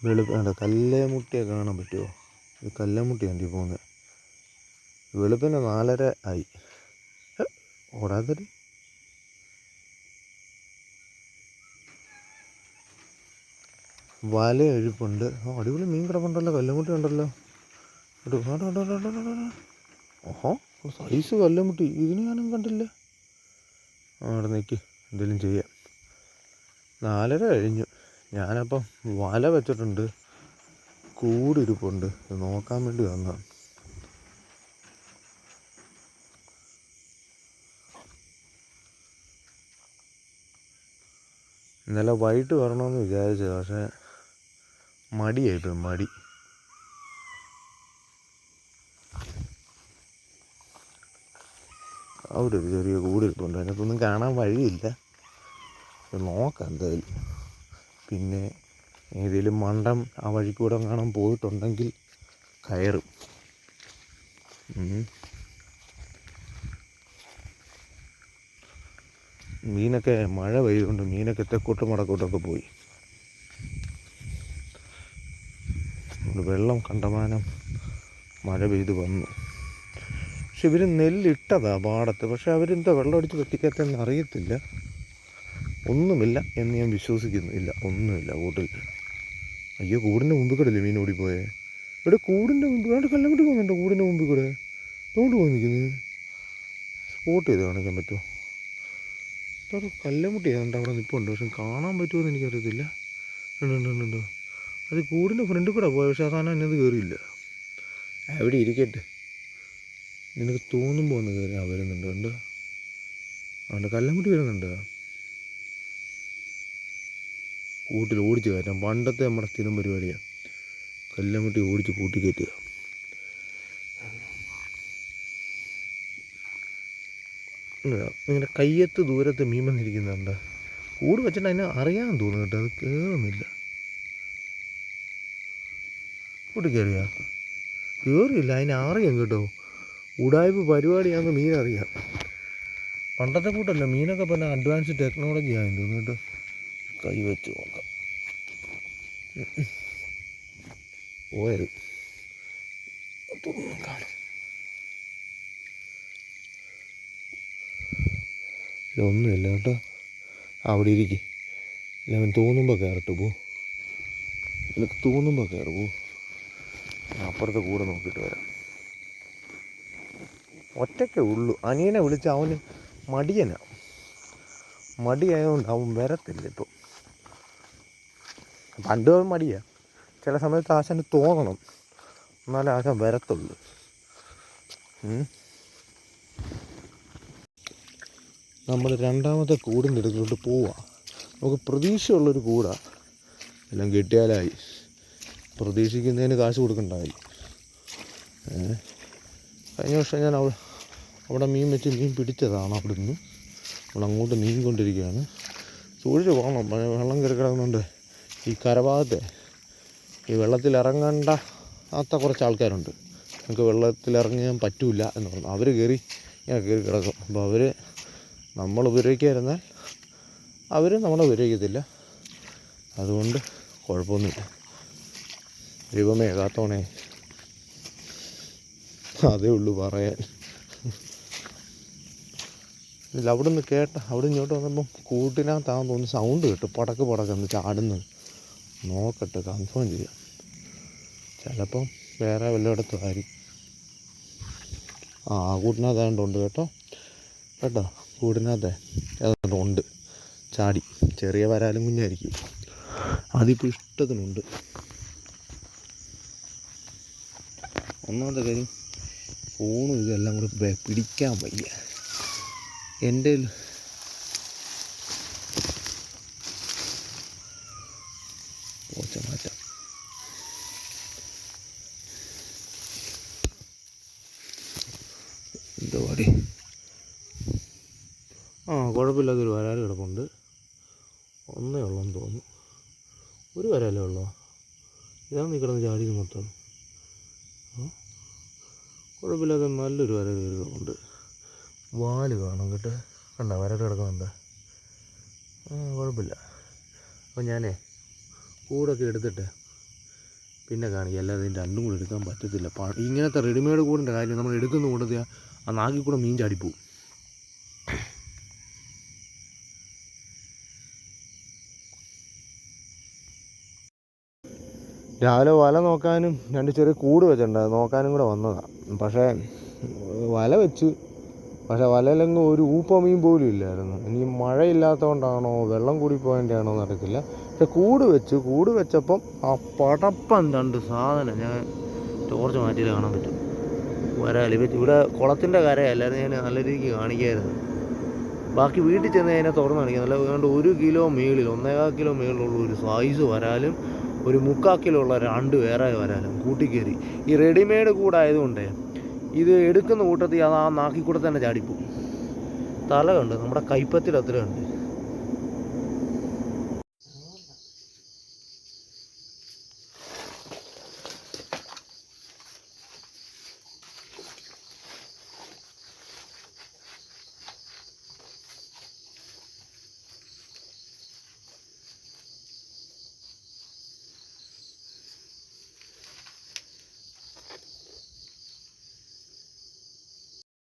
വെളുപ്പ കല്ലേമുട്ടിയൊക്കെ കാണാൻ പറ്റുമോ? ഇത് കല്ലേമുട്ടിയാണ് ഈ പോകുന്നത്. വെളുപ്പിന് 4:30 ആയി. ഓടാത്തടി വല എഴുപ്പുണ്ട്. അടിപൊളി മീൻ കിടപ്പുണ്ടല്ലോ, കല്ലുമുട്ടി ഉണ്ടല്ലോ. ഓഹോ, സൈസ് കല്ലുമുട്ടി. ഇതിന് ഞാനും കണ്ടില്ല. അവിടെ നിൽക്ക്, എന്തെങ്കിലും ചെയ്യാം. 4:30 കഴിഞ്ഞു. ഞാനപ്പം വല വെച്ചിട്ടുണ്ട്, കൂടിരിപ്പുണ്ട്. നോക്കാൻ വേണ്ടി വന്നതാണ്. ഇന്നലെ വൈകിട്ട് വരണമെന്ന് വിചാരിച്ചത്, പക്ഷേ മടിയായിപ്പോയി. മടി. അവിടെ ഒരു ചെറിയ കൂടിരിപ്പുണ്ട്, അതിനകത്തൊന്നും കാണാൻ വഴിയില്ല. നോക്കാം എന്തായാലും. പിന്നെ ഏതെങ്കിലും മണ്ടം ആ വഴിക്കൂടെ കാണാൻ പോയിട്ടുണ്ടെങ്കിൽ കയറും. മീനൊക്കെ മഴ പെയ്തുകൊണ്ട് മീനൊക്കെ തെക്കോട്ടും വടക്കോട്ടൊക്കെ പോയി. വെള്ളം കണ്ടമാനം മഴ പെയ്ത് വന്നു. പക്ഷെ ഇവർ നെല്ലിട്ടതാ പാടത്ത്. പക്ഷെ അവരെന്താ വെള്ളം അടിച്ച് വെട്ടിക്കാത്തതെന്ന് അറിയത്തില്ല. ഒന്നുമില്ല എന്ന് ഞാൻ വിശ്വസിക്കുന്നില്ല. ഒന്നുമില്ല കൂട്ടിൽ. അയ്യോ, കൂടിൻ്റെ മുമ്പിൽ കൂടെ അല്ലേ മീൻ ഓടിപ്പോയേ? ഇവിടെ കൂടിൻ്റെ മുമ്പിൽ അവിടെ കല്ലംകുട്ടി പോകുന്നുണ്ടോ? കൂടിൻ്റെ മുമ്പിൽ കൂടെ തോണ്ട് പോയി നിൽക്കുന്നത്. സ്പോട്ട് ചെയ്ത് കാണിക്കാൻ പറ്റുമോ? അവിടെ കല്ലമുട്ടി ഏതാണ്ട് അവിടെ നിൽപ്പുണ്ട്. പക്ഷെ കാണാൻ പറ്റുമോ എന്ന് എനിക്കറിയത്തില്ല. ഉണ്ടോ? അത് കൂടിൻ്റെ ഫ്രണ്ടിൽ കൂടെ പോയത്. പക്ഷെ ആ സാധനം എന്നത് കയറിയില്ല. അവിടെ ഇരിക്കട്ടെ, നിനക്ക് തോന്നുമ്പോൾ ഒന്ന് കയറി. വരുന്നുണ്ട്. ഉണ്ട്, അതുകൊണ്ട് കല്ലമുട്ടി വരുന്നുണ്ട്. കൂട്ടിൽ ഓടിച്ച് കയറ്റാം. പണ്ടത്തെ നമ്മുടെ സ്ഥിരം പരിപാടിയാണ്. കല്ലമുട്ടി ഓടിച്ച് കൂട്ടി കയറ്റുക. ഇങ്ങനെ കയ്യത്ത് ദൂരത്ത് മീൻ വന്നിരിക്കുന്നുണ്ട്. കൂട് വെച്ചിട്ട് അതിനെ അറിയാൻ തോന്നുന്നു കേട്ടോ. അത് കയറുന്നില്ല. കൂട്ടി കയറിയാ കയറിയില്ല. അതിനെ അറിയാം കേട്ടോ. ഉടായ്പ പരിപാടിയാണെന്ന് മീനറിയാം. പണ്ടത്തെ കൂട്ടല്ല, മീനൊക്കെ പിന്നെ അഡ്വാൻസ് ടെക്നോളജി ആയെന്ന് തോന്നുന്നു കേട്ടോ. കൈ വെച്ച് നോക്കാം. പോയത് കാണും. ഇതൊന്നുമില്ല കേട്ടോ. അവിടെ ഇരിക്കും. ഇല്ല, അവൻ തോന്നുമ്പോൾ കയറട്ട് പോ. നിനക്ക് തോന്നുമ്പോൾ കയറി പോ. അപ്പുറത്തെ കൂടെ നോക്കിയിട്ട് വരാം. ഒറ്റയ്ക്കേ ഉള്ളൂ. അനിയനെ വിളിച്ച് അവന് മടിയായതുകൊണ്ട് അവൻ വരത്തില്ല ഇപ്പോൾ. പണ്ട് അവൻ മടിയാണ്. ചില സമയത്ത് ആശാന് തോന്നണം, എന്നാലേ ആശാൻ വരത്തുള്ളൂ. നമ്മൾ രണ്ടാമത്തെ കൂടിൻ്റെ അടുത്തോട്ട് പോവാം. നമുക്ക് പ്രതീക്ഷയുള്ളൊരു കൂടാണ്. എല്ലാം കിട്ടിയാലായി. പ്രതീക്ഷിക്കുന്നതിന് കാശ് കൊടുക്കണ്ടായി. കഴിഞ്ഞ വർഷം ഞാൻ അവിടെ മീൻ വെച്ച് മീൻ പിടിച്ചതാണ്. അവിടെ നിന്ന് നമ്മളങ്ങോട്ട് നീങ്ങിക്കൊണ്ടിരിക്കുകയാണ്. സൂക്ഷിച്ച് പോകണം. വെള്ളം കയറി കിടക്കുന്നുണ്ട്. ഈ കരഭാഗത്തെ ഈ വെള്ളത്തിലിറങ്ങേണ്ട കുറച്ച് ആൾക്കാരുണ്ട്. നമുക്ക് വെള്ളത്തിലിറങ്ങാൻ പറ്റില്ല എന്ന് പറഞ്ഞു. അവർ ഇങ്ങനെ കയറി കിടക്കും. അപ്പോൾ നമ്മൾ ഉപദ്രവിക്കാതിരുന്നാൽ അവർ നമ്മളെ ഉപദ്രവിക്കത്തില്ല. അതുകൊണ്ട് കുഴപ്പമൊന്നുമില്ല. ദൈവമേ കാത്തോണേ, അതേ ഉള്ളൂ പറയാൻ. ഇല്ല, അവിടെ നിന്ന് അവിടെ ഇങ്ങോട്ട് വന്നപ്പം കൂട്ടിനകത്താന്ന് തോന്നുന്നു സൗണ്ട് കേട്ടു. പടക്കെന്ന് ചാടുന്നത്. നോക്കട്ടെ, കൺഫേം ചെയ്യാം. ചിലപ്പം വേറെ വല്ലയിടത്തും ആയിരിക്കും. കൂട്ടിനകത്തായതുകൊണ്ട് കേട്ടോ. കൂടിനകത്തെ ഉണ്ട്. ചാടി. ചെറിയ വരാലും കുഞ്ഞായിരിക്കും. അതിപ്പോൾ ഇഷ്ടത്തിനുണ്ട്. ഒന്നാമത്തെ കാര്യം, ഫോണും ഇതെല്ലാം കൂടെ പിടിക്കാൻ വയ്യ. എൻ്റെ പോച്ച മാറ്റാം. എന്തോ പാടി. കുഴപ്പമില്ലാത്തൊരു വരാൽ കിടപ്പുണ്ട്. ഒന്നേ ഉള്ളെന്ന് തോന്നുന്നു. ഒരു വരാലേ ഉള്ളോ? ഇതാണ് നീ കിടന്ന് ചാടിയത് മൊത്തം. കുഴപ്പമില്ലാതെ നല്ലൊരു വരാൽ കിടക്കുന്നുണ്ട്. വാല് കാണും കേട്ടോ. കണ്ട വരാൽ കിടക്കുന്നുണ്ട്. കുഴപ്പമില്ല. അപ്പോൾ ഞാനേ കൂടൊക്കെ എടുത്തിട്ട് പിന്നെ കാണിക്കുക. അല്ലാതെ ഇതിന് രണ്ടും കൂടെ എടുക്കാൻ പറ്റത്തില്ല. ഇങ്ങനത്തെ റെഡിമെയ്ഡ് കൂടിൻ്റെ കാര്യം നമ്മൾ എടുക്കുന്ന കൂട്ടത്തിൽ ആ നാക്കിൽ കൂടെ മീൻ ചാടിപ്പോവും. രാവിലെ വല നോക്കാനും 2 ചെറിയ കൂട് വെച്ചിട്ടുണ്ട്, നോക്കാനും കൂടെ വന്നതാണ്. പക്ഷേ വല വെച്ച്, പക്ഷേ വലയിലെങ്ങും ഒരു ഊപ്പ മീൻ പോലും ഇല്ലായിരുന്നു. ഇനി മഴയില്ലാത്തതുകൊണ്ടാണോ വെള്ളം കൂടി പോയതിൻ്റെയാണോ എന്നറിയത്തില്ല. പക്ഷെ കൂട് വെച്ചപ്പം ആ പടപ്പം 2 സാധനം ഞാൻ ടോർച്ച് മാറ്റിയിട്ട് കാണാൻ പറ്റും. വരാൽ ഇവിടെ കുളത്തിൻ്റെ കരയല്ലായിരുന്നു, ഞാൻ നല്ല രീതിക്ക് കാണിക്കായിരുന്നു. ബാക്കി വീട്ടിൽ ചെന്ന് അതിനെ തുറന്ന് കാണിക്കാം. നല്ല ഏതാണ്ട് 1 കിലോ മേളിൽ, 1.25 കിലോ മേളിലുള്ള ഒരു സൈസ് വരാലും 3/4 കിലോ ഉള്ള 2 വേറെ വരാലും കൂട്ടിക്കയറി. ഈ റെഡിമെയ്ഡ് കൂടായതുകൊണ്ട് ഇത് എടുക്കുന്ന കൂട്ടത്തിൽ അത് ആ നാക്കിൽ കൂടെ തന്നെ ചാടിപ്പോവും. തല കണ്ട് നമ്മുടെ കൈപ്പത്തിൽ അത്ര ഉണ്ട്.